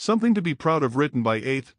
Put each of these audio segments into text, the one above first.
Something to be proud of written by 8th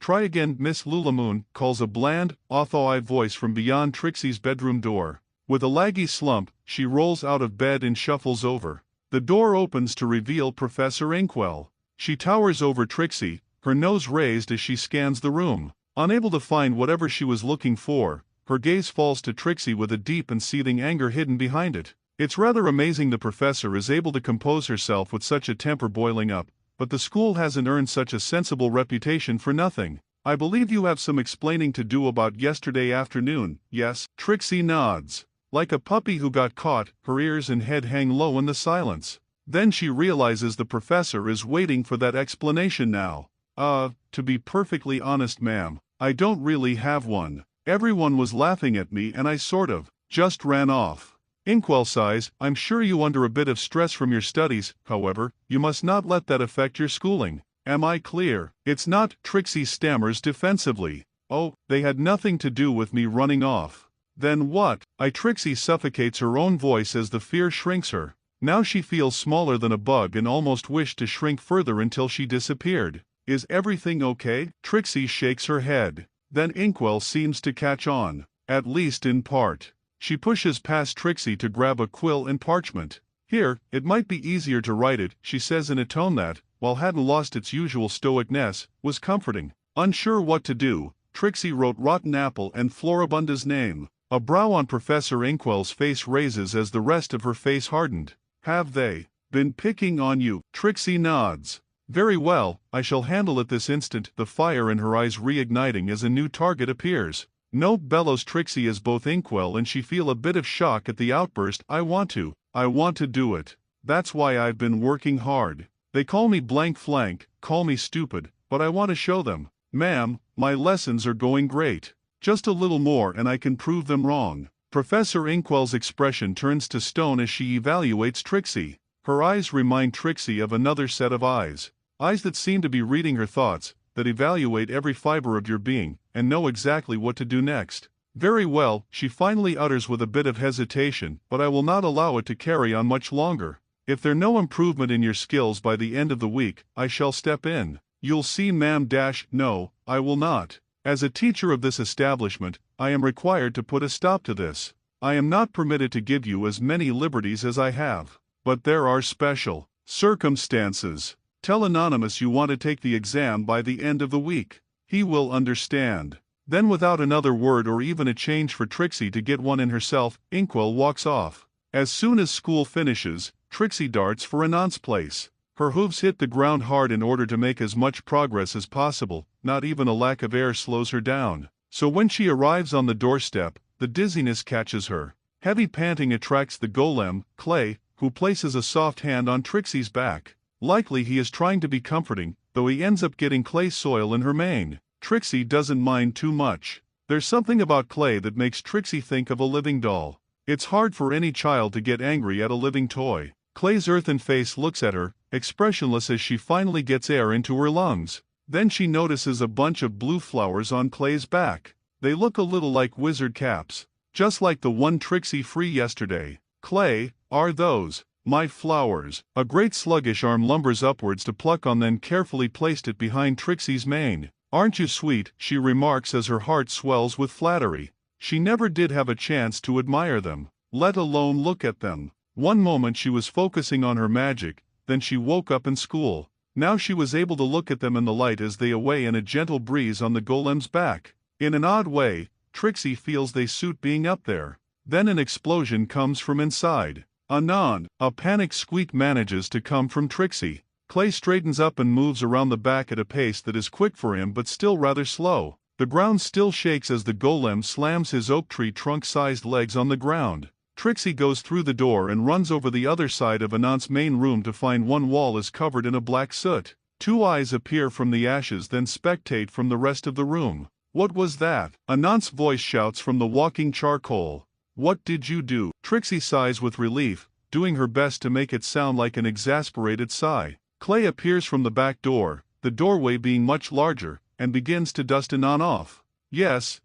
Try again, Miss Lulamoon, calls a bland, author-eyed voice from beyond Trixie's bedroom door. With a laggy slump, she rolls out of bed and shuffles over. The door opens to reveal Professor Inkwell. She towers over Trixie, her nose raised as she scans the room. Unable to find whatever she was looking for, her gaze falls to Trixie with a deep and seething anger hidden behind it. It's rather amazing the professor is able to compose herself with such a temper boiling up, but the school hasn't earned such a sensible reputation for nothing. I believe you have some explaining to do about yesterday afternoon, yes? Trixie nods. Like a puppy who got caught, her ears and head hang low in the silence. Then she realizes the professor is waiting for that explanation now. To be perfectly honest, ma'am, I don't really have one. Everyone was laughing at me and I sort of just ran off. Inkwell sighs, I'm sure you under a bit of stress from your studies, however, you must not let that affect your schooling. Am I clear? It's not, Trixie stammers defensively. Oh, they had nothing to do with me running off. Then what? Trixie suffocates her own voice as the fear shrinks her. Now she feels smaller than a bug and almost wished to shrink further until she disappeared. Is everything okay? Trixie shakes her head. Then Inkwell seems to catch on. At least in part. She pushes past Trixie to grab a quill and parchment. Here, it might be easier to write it, she says in a tone that, while hadn't lost its usual stoicness, was comforting. Unsure what to do, Trixie wrote Rotten Apple and Floribunda's name. A brow on Professor Inkwell's face raises as the rest of her face hardened. Have they been picking on you? Trixie nods. Very well, I shall handle it this instant, the fire in her eyes reigniting as a new target appears. No, bellows Trixie as both Inkwell and she feel a bit of shock at the outburst. I want to do it. That's why I've been working hard. They call me blank flank, call me stupid, but I want to show them. Ma'am, my lessons are going great. Just a little more and I can prove them wrong. Professor Inkwell's expression turns to stone as she evaluates Trixie. Her eyes remind Trixie of another set of eyes. Eyes that seem to be reading her thoughts, that evaluate every fiber of your being, and know exactly what to do next. Very well, she finally utters with a bit of hesitation, but I will not allow it to carry on much longer. If there's no improvement in your skills by the end of the week, I shall step in. You'll see, ma'am. No, I will not. As a teacher of this establishment, I am required to put a stop to this. I am not permitted to give you as many liberties as I have. But there are special circumstances. Tell Anonymous you want to take the exam by the end of the week. He will understand. Then without another word or even a change for Trixie to get one in herself, Inkwell walks off. As soon as school finishes, Trixie darts for Anon's place. Her hooves hit the ground hard in order to make as much progress as possible, not even a lack of air slows her down. So when she arrives on the doorstep, the dizziness catches her. Heavy panting attracts the golem, Clay, who places a soft hand on Trixie's back. Likely he is trying to be comforting, though he ends up getting clay soil in her mane. Trixie doesn't mind too much. There's something about Clay that makes Trixie think of a living doll. It's hard for any child to get angry at a living toy. Clay's earthen face looks at her, expressionless as she finally gets air into her lungs. Then she notices a bunch of blue flowers on Clay's back. They look a little like wizard caps. Just like the one Trixie freed yesterday. Clay, are those my flowers? A great sluggish arm lumbers upwards to pluck on, then carefully placed it behind Trixie's mane. Aren't you sweet, she remarks as her heart swells with flattery. She never did have a chance to admire them, let alone look at them. One moment she was focusing on her magic, then she woke up in school. Now she was able to look at them in the light as they away in a gentle breeze on the golem's back. In an odd way, Trixie feels they suit being up there. Then an explosion comes from inside. Anon, a panicked squeak manages to come from Trixie. Clay straightens up and moves around the back at a pace that is quick for him but still rather slow. The ground still shakes as the golem slams his oak tree trunk-sized legs on the ground. Trixie goes through the door and runs over the other side of Anon's main room to find one wall is covered in a black soot. Two eyes appear from the ashes, then spectate from the rest of the room. What was that? Anon's voice shouts from the walking charcoal. What did you do? Trixie sighs with relief, doing her best to make it sound like an exasperated sigh. Clay appears from the back door, the doorway being much larger, and begins to dust Anon off. Yes.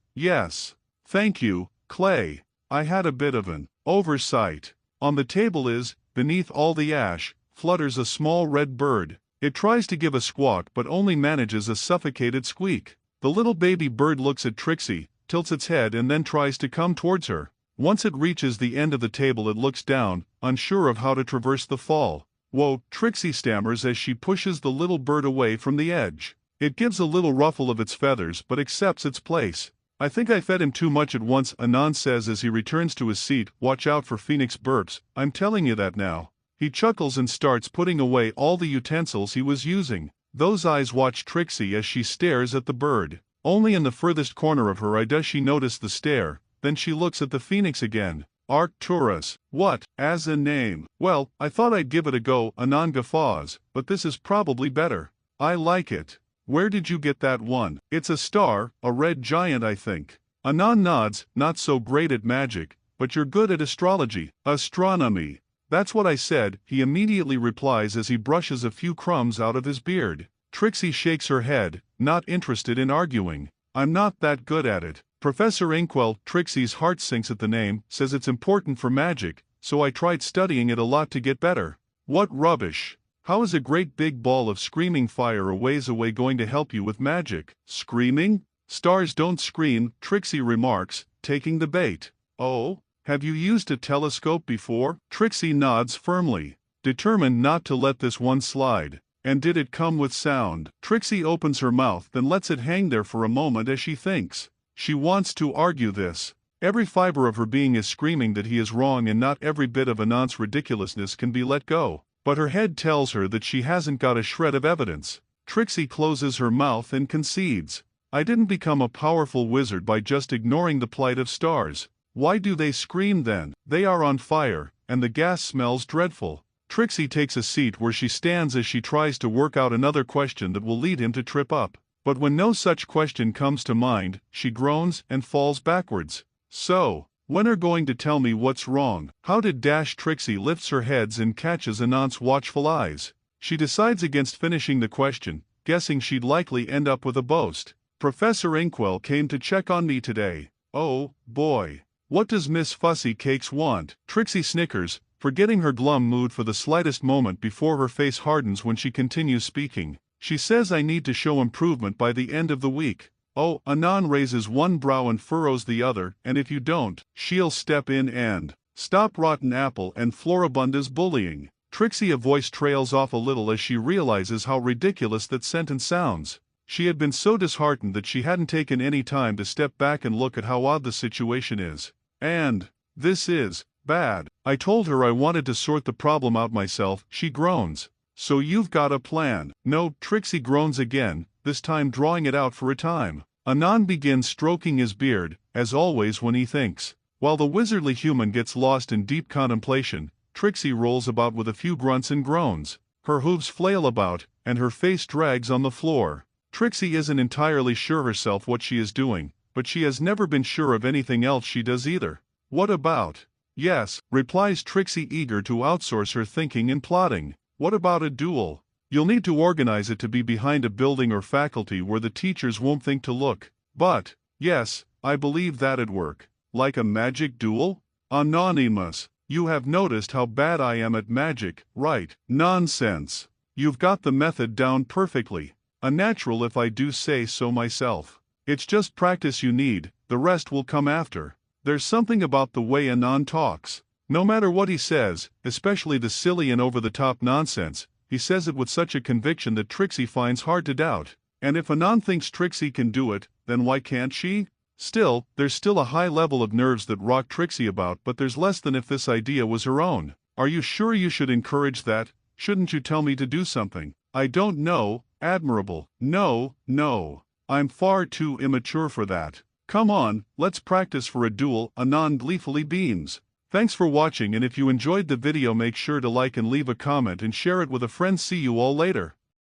Thank you, Clay. I had a bit of an oversight. On the table is, beneath all the ash, flutters a small red bird. It tries to give a squawk but only manages a suffocated squeak. The little baby bird looks at Trixie, tilts its head and then tries to come towards her. Once it reaches the end of the table it looks down, unsure of how to traverse the fall. "Whoa," Trixie stammers as she pushes the little bird away from the edge. It gives a little ruffle of its feathers but accepts its place. "I think I fed him too much at once," Anand says as he returns to his seat. "Watch out for Phoenix burps, I'm telling you that now." He chuckles and starts putting away all the utensils he was using. Those eyes watch Trixie as she stares at the bird. Only in the furthest corner of her eye does she notice the stare, then she looks at the phoenix again. "Arcturus. What, as a name? Well, I thought I'd give it a go," Anand guffaws, "but this is probably better. I like it. Where did you get that one?" "It's a star, a red giant I think." Anand nods, "Not so great at magic, but you're good at astrology." "Astronomy. That's what I said," he immediately replies as he brushes a few crumbs out of his beard. Trixie shakes her head, not interested in arguing. "I'm not that good at it." Professor Inkwell, Trixie's heart sinks at the name, says it's important for magic, so I tried studying it a lot to get better. "What rubbish. How is a great big ball of screaming fire a ways away going to help you with magic?" "Screaming? Stars don't scream," Trixie remarks, taking the bait. "Oh? Have you used a telescope before?" Trixie nods firmly, determined not to let this one slide. "And did it come with sound?" Trixie opens her mouth then lets it hang there for a moment as she thinks. She wants to argue this. Every fiber of her being is screaming that he is wrong and not every bit of Anand's ridiculousness can be let go. But her head tells her that she hasn't got a shred of evidence. Trixie closes her mouth and concedes. "I didn't become a powerful wizard by just ignoring the plight of stars. Why do they scream then? They are on fire, and the gas smells dreadful." Trixie takes a seat where she stands as she tries to work out another question that will lead him to trip up. But when no such question comes to mind, she groans and falls backwards. "So, when are going to tell me what's wrong? How did Trixie lifts her heads and catches Anand's watchful eyes. She decides against finishing the question, guessing she'd likely end up with a boast. "Professor Inkwell came to check on me today." "Oh, boy. What does Miss Fussy Cakes want?" Trixie snickers, forgetting her glum mood for the slightest moment before her face hardens when she continues speaking. "She says I need to show improvement by the end of the week." "Oh," Anand raises one brow and furrows the other, "and if you don't, she'll step in and stop Rotten Apple and Floribunda's bullying." Trixie's voice trails off a little as she realizes how ridiculous that sentence sounds. She had been so disheartened that she hadn't taken any time to step back and look at how odd the situation is. "And this is bad. I told her I wanted to sort the problem out myself," she groans. "So you've got a plan?" "No," Trixie groans again, this time drawing it out for a time. Anand begins stroking his beard, as always when he thinks. While the wizardly human gets lost in deep contemplation, Trixie rolls about with a few grunts and groans. Her hooves flail about, and her face drags on the floor. Trixie isn't entirely sure herself what she is doing, but she has never been sure of anything else she does either. "What about?" "Yes," replies Trixie, eager to outsource her thinking and plotting. "What about a duel? You'll need to organize it to be behind a building or faculty where the teachers won't think to look. But, yes, I believe that'd work." "Like a magic duel?" "Anonymous. You have noticed how bad I am at magic, right?" "Nonsense. You've got the method down perfectly. A natural if I do say so myself. It's just practice you need, the rest will come after." There's something about the way Anand talks. No matter what he says, especially the silly and over-the-top nonsense, he says it with such a conviction that Trixie finds hard to doubt. And if Anand thinks Trixie can do it, then why can't she? Still, there's still a high level of nerves that rock Trixie about, but there's less than if this idea was her own. "Are you sure you should encourage that? Shouldn't you tell me to do something?" "I don't know, Admirable." "No, no. I'm far too immature for that. Come on, let's practice for a duel." Anand gleefully beams. Thanks for watching, and if you enjoyed the video make sure to like and leave a comment and share it with a friend. See you all later.